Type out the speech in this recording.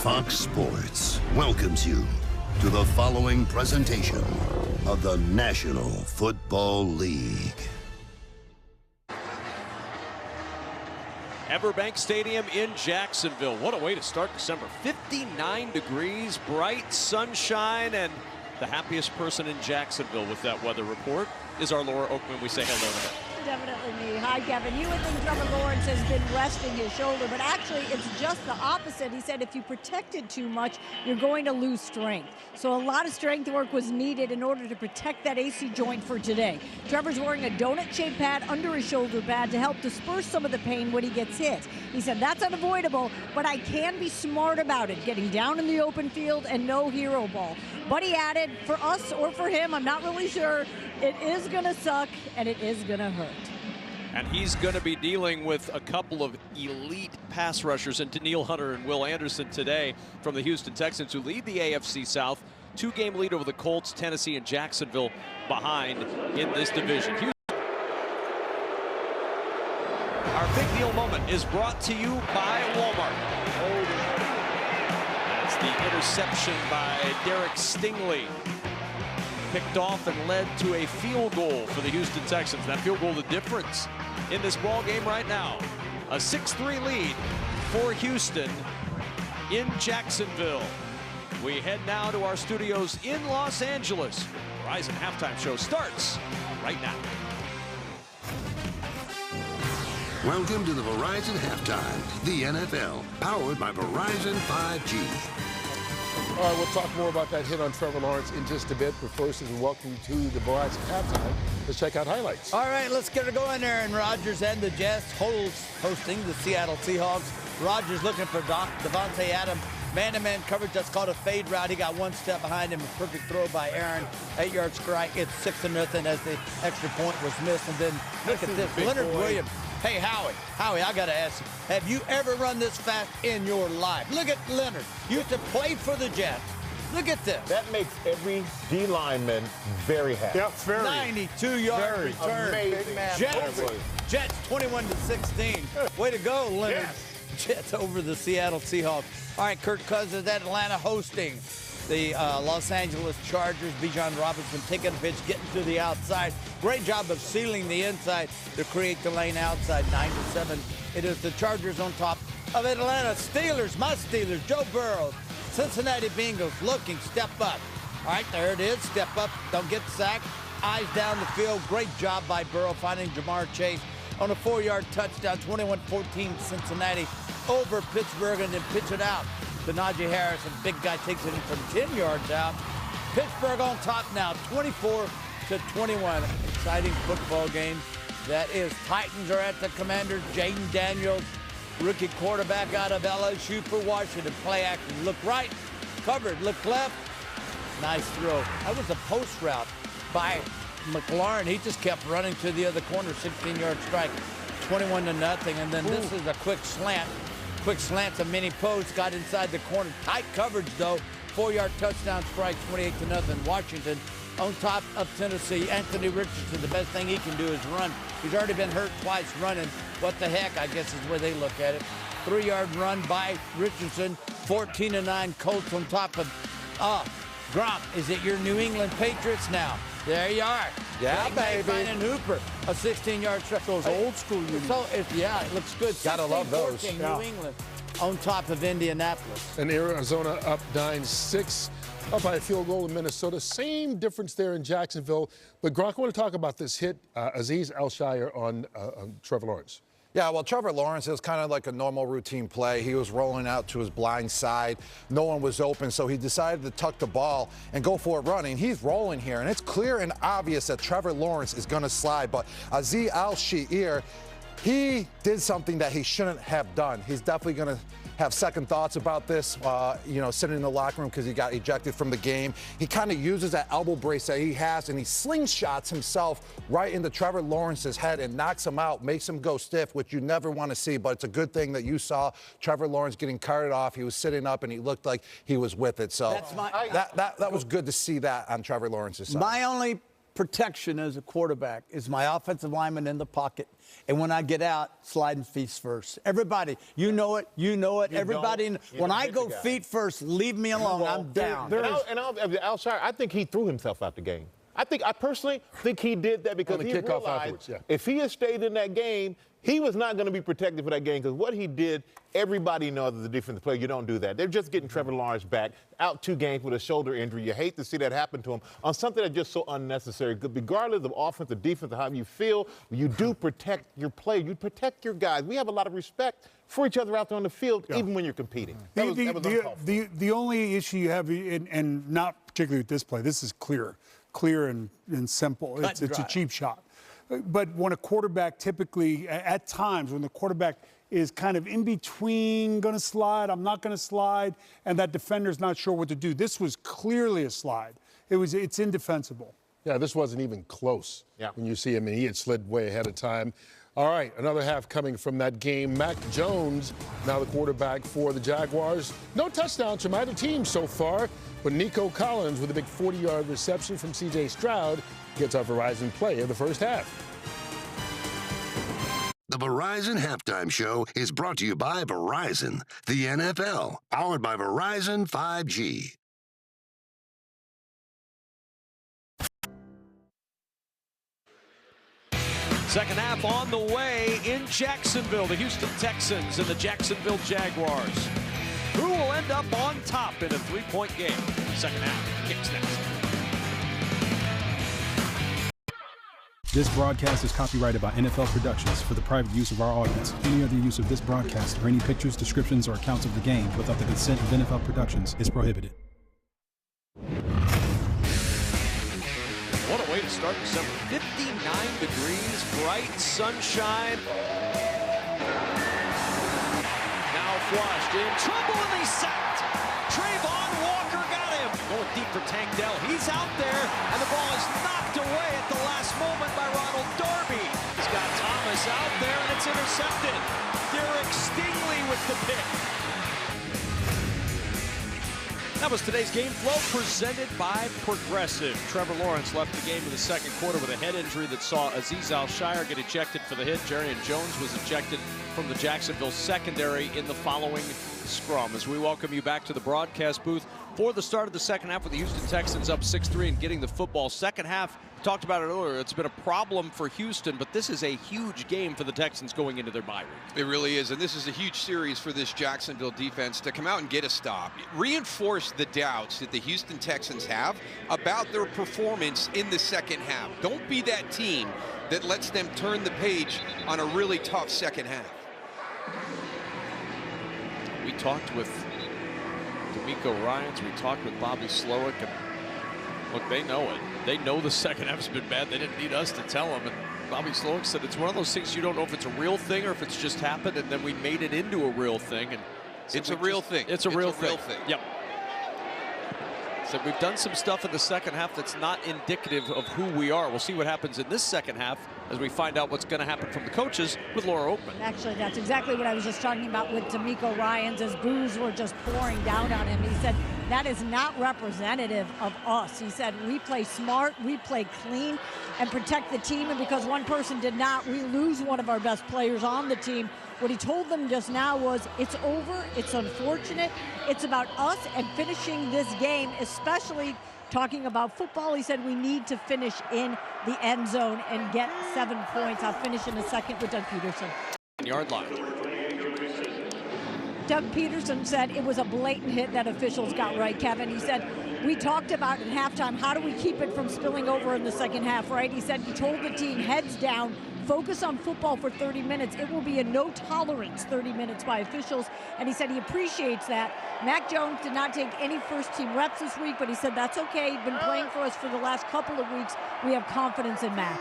Fox Sports welcomes you to the following presentation of the National Football League. Everbank Stadium in Jacksonville. What a way to start December. 59 degrees, bright sunshine, and the happiest person in Jacksonville with that weather report is our Laura Oakman. We say hello to her. Definitely me. Hi, Kevin. You would think Trevor Lawrence has been resting his shoulder, but actually it's just the opposite. He said if you protect it too much, you're going to lose strength. So a lot of strength work was needed in order to protect that AC joint for today. Trevor's wearing a donut-shaped pad under his shoulder pad to help disperse some of the pain when he gets hit. He said that's unavoidable, but I can be smart about it, getting down in the open field and no hero ball. But he added, for us or for him, I'm not really sure, it is going to suck and it is going to hurt. And he's going to be dealing with a couple of elite pass rushers in Danielle Hunter and Will Anderson today from the Houston Texans, who lead the AFC South. Two-game lead over the Colts, Tennessee, and Jacksonville behind in this division. Our big deal moment is brought to you by Walmart. That's the interception by Derek Stingley. Picked off and led to a field goal for the Houston Texans. That field goal, the difference in this ball game right now. A 6-3 lead for Houston in Jacksonville. We head now to our studios in Los Angeles. Verizon halftime show starts right now. Welcome to the Verizon Halftime, the NFL, powered by Verizon 5G. All right, we'll talk more about that hit on Trevor Lawrence in just a bit. But first, as we welcome you to the Verizon Halftime, let's check out highlights. All right, let's get it going. Aaron Rodgers and the Jets hosting the Seattle Seahawks. Rodgers looking for Devontae Adams. Man-to-man coverage, that's called a fade route. He got one step behind him. A perfect throw by Aaron. 8-yard strike. It's 6-0 as the extra point was missed. And then look at this. Leonard Williams. Hey, Howie, I got to ask you, have you ever run this fast in your life? Look at Leonard. You used to play for the Jets. Look at this. That makes every D lineman very happy. Yeah, very. 92-yard return. Amazing. Jets 21-16. Way to go, Leonard. Yes. Jets over the Seattle Seahawks. All right, Kirk Cousins at Atlanta hosting the Los Angeles Chargers. Bijan Robinson taking a pitch, getting to the outside. Great job of sealing the inside to create the lane outside. 9-7. It is the Chargers on top of Atlanta. Steelers, my Steelers, Joe Burrow. Cincinnati Bengals looking, step up. All right, there it is, step up, don't get sacked. Eyes down the field. Great job by Burrow finding Jamar Chase on a 4-yard touchdown. 21-14 Cincinnati over Pittsburgh, and then pitch it out to Najee Harris, and big guy takes it in from 10 yards out. Pittsburgh on top now, 24-21. Exciting football game. That is, Titans are at the Commanders. Jaden Daniels, rookie quarterback out of LSU for Washington. Play action, look right, covered, look left. Nice throw. That was a post route by McLaurin. He just kept running to the other corner, 16-yard strike, 21-0. And then this is a quick slant. Quick slant to mini post, got inside the corner. Tight coverage, though. 4-yard touchdown strike, 28-0. Washington on top of Tennessee. Anthony Richardson, the best thing he can do is run. He's already been hurt twice running. What the heck, I guess is where they look at it. 3-yard run by Richardson. 14-9 Colts on top of Grump. Is it your New England Patriots now? There you are. Yeah, baby. And Hooper, a 16-yard strike. Those old school units. So, yeah, it looks good. Gotta love those. New England on top of Indianapolis. And Arizona up 9-6, up by a field goal in Minnesota. Same difference there in Jacksonville. But Gronk, I want to talk about this hit, Azeez Al-Shaair on Trevor Lawrence. Yeah, well, Trevor Lawrence, it was kind of like a normal routine play. He was rolling out to his blind side. No one was open, so he decided to tuck the ball and go for a running. He's rolling here, and it's clear and obvious that Trevor Lawrence is going to slide. But Azeez Al-Shaair, he did something that he shouldn't have done. He's definitely going to have second thoughts about this, sitting in the locker room because he got ejected from the game. He kind of uses that elbow brace that he has, and he slingshots himself right into Trevor Lawrence's head and knocks him out, makes him go stiff, which you never want to see. But it's a good thing that you saw Trevor Lawrence getting carted off. He was sitting up, and he looked like he was with it. So that was good to see that on Trevor Lawrence's side. My only protection as a quarterback is my offensive lineman in the pocket. And when I get out, sliding feet first. Everybody, you know it. Everybody, when I go feet first, leave me alone. I'm down. Alshire, I think he threw himself out the game. I personally think he did that because he realized if he had stayed in that game, he was not going to be protected for that game because what he did, everybody knows as a defensive player, you don't do that. They're just getting Trevor Lawrence back, out 2 games with a shoulder injury. You hate to see that happen to him on something that's just so unnecessary. Regardless of offense or defense or how you feel, you do protect your player. You protect your guys. We have a lot of respect for each other out there on the field, even when you're competing. The only issue you have, and not particularly with this play, this is clear and simple. It's a cheap shot. But when a quarterback typically, at times, when the quarterback is kind of in between, going to slide, I'm not going to slide, and that defender's not sure what to do. This was clearly a slide. It's indefensible. Yeah, this wasn't even close. Yeah. When you see him, and he had slid way ahead of time. All right, another half coming from that game. Mac Jones, now the quarterback for the Jaguars. No touchdowns from either team so far, but Nico Collins with a big 40-yard reception from C.J. Stroud gets our Verizon play of the first half. The Verizon Halftime Show is brought to you by Verizon, the NFL, powered by Verizon 5G. Second half on the way in Jacksonville. The Houston Texans and the Jacksonville Jaguars. Who will end up on top in a 3-point game? Second half kicks next. This broadcast is copyrighted by NFL Productions for the private use of our audience. Any other use of this broadcast or any pictures, descriptions, or accounts of the game without the consent of NFL Productions is prohibited. What a way to start December. 59 degrees, bright sunshine. Now flushed, in trouble, and he's sacked. Trayvon Walker got him. Going deep for Tank Dell. He's out there, and the ball is knocked away at the last moment by Ronald Darby. He's got Thomas out there, and it's intercepted. Derek Stingley with the pick. That was today's Game Flow presented by Progressive. Trevor Lawrence left the game in the second quarter with a head injury that saw Azeez Al-Shire get ejected for the hit. Jarrian Jones was ejected from the Jacksonville secondary in the following scrum. As we welcome you back to the broadcast booth for the start of the second half with the Houston Texans up 6-3 and getting the football. Second half, talked about it earlier, it's been a problem for Houston, but this is a huge game for the Texans going into their bye week. It really is, and this is a huge series for this Jacksonville defense to come out and get a stop. Reinforce the doubts that the Houston Texans have about their performance in the second half. Don't be that team that lets them turn the page on a really tough second half. We talked with D'Amico Ryans, we talked with Bobby Slowick, and look, they know it. They know the second half's been bad. They didn't need us to tell them. And Bobby Slowick said it's one of those things you don't know if it's a real thing or if it's just happened, and then we made it into a real thing. And so it's a real thing. It's a real thing. Yep. So we've done some stuff in the second half that's not indicative of who we are. We'll see what happens in this second half as we find out what's going to happen from the coaches with Laura Oakman. Actually, that's exactly what I was just talking about with D'Amico Ryans as boos were just pouring down on him. He said, that is not representative of us. He said, we play smart, we play clean, and protect the team. And because one person did not, we lose one of our best players on the team. What he told them just now was, it's over, it's unfortunate, it's about us and finishing this game, especially talking about football. He said we need to finish in the end zone and get 7 points. I'll finish in a second with Doug Peterson. Yard line. Doug Peterson said it was a blatant hit that officials got right, Kevin. He said, we talked about at halftime, how do we keep it from spilling over in the second half, right? He said he told the team, heads down, focus on football for 30 minutes. It will be a no-tolerance 30 minutes by officials, and he said he appreciates that. Mac Jones did not take any first-team reps this week, but he said that's okay. He's been playing for us for the last couple of weeks. We have confidence in Mac.